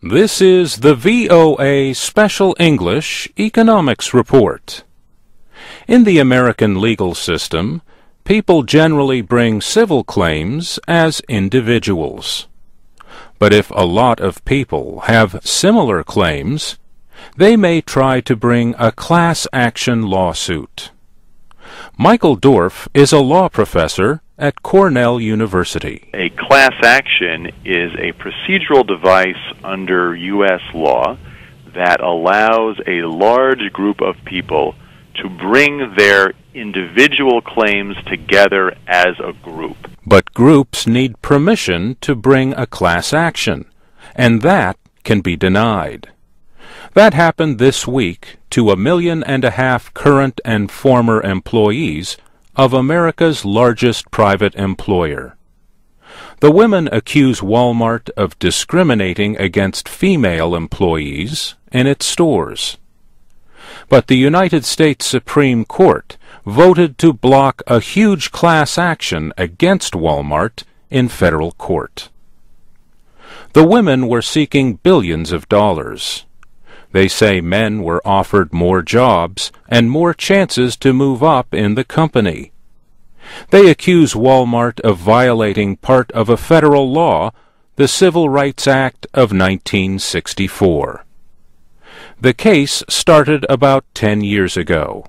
This is the VOA Special English Economics Report. In the American legal system, people generally bring civil claims as individuals. But if a lot of people have similar claims, they may try to bring a class action lawsuit. Michael Dorf is a law professor at Cornell University. A class action is a procedural device under U.S. law that allows a large group of people to bring their individual claims together as a group. But groups need permission to bring a class action, and that can be denied. That happened this week to 1.5 million current and former employees of America's largest private employer. The women accuse Wal-Mart of discriminating against female employees in its stores. But the United States Supreme Court voted to block a huge class action against Wal-Mart in federal court. The women were seeking billions of dollars. They say men were offered more jobs and more chances to move up in the company. They accuse Wal-Mart of violating part of a federal law, the Civil Rights Act of 1964. The case started about 10 years ago.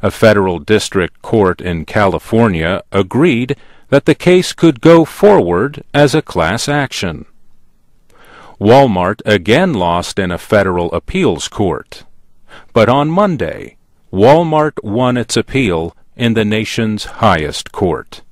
A federal district court in California agreed that the case could go forward as a class action. Wal-Mart again lost in a federal appeals court. But on Monday, Wal-Mart won its appeal in the nation's highest court.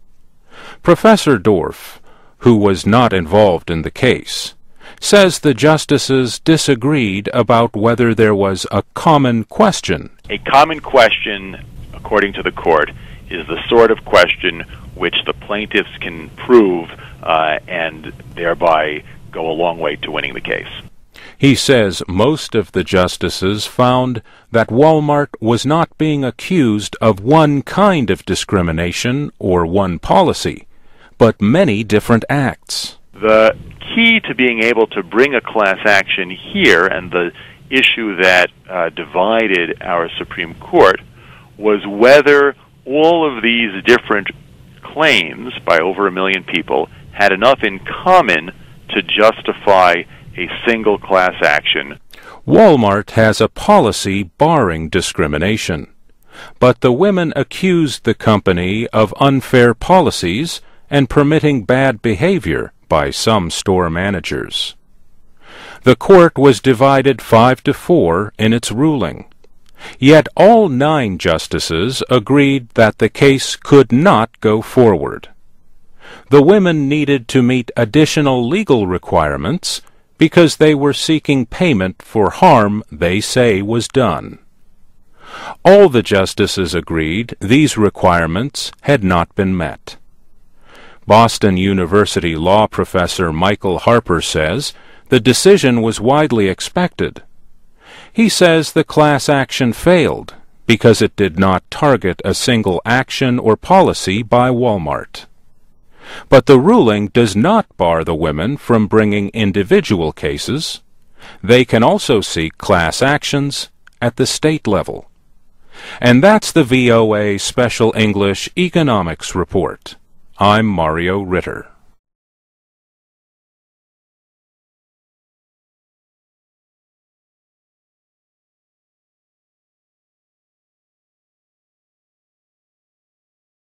Professor Dorf, who was not involved in the case, says the justices disagreed about whether there was a common question. A common question, according to the court, is the sort of question which the plaintiffs can prove and thereby go a long way to winning the case. He says most of the justices found that Wal-Mart was not being accused of one kind of discrimination or one policy, but many different acts. The key to being able to bring a class action here, and the issue that divided our Supreme Court, was whether all of these different claims by over 1 million people had enough in common to justify a single class action. Wal-Mart has a policy barring discrimination, but the women accused the company of unfair policies and permitting bad behavior by some store managers. The court was divided 5-4 in its ruling, yet all 9 justices agreed that the case could not go forward. The women needed to meet additional legal requirements because they were seeking payment for harm they say was done. All the justices agreed these requirements had not been met. Boston University law professor Michael Harper says the decision was widely expected. He says the class action failed because it did not target a single action or policy by Wal-Mart. But the ruling does not bar the women from bringing individual cases. They can also seek class actions at the state level. And that's the VOA Special English Economics Report. I'm Mario Ritter.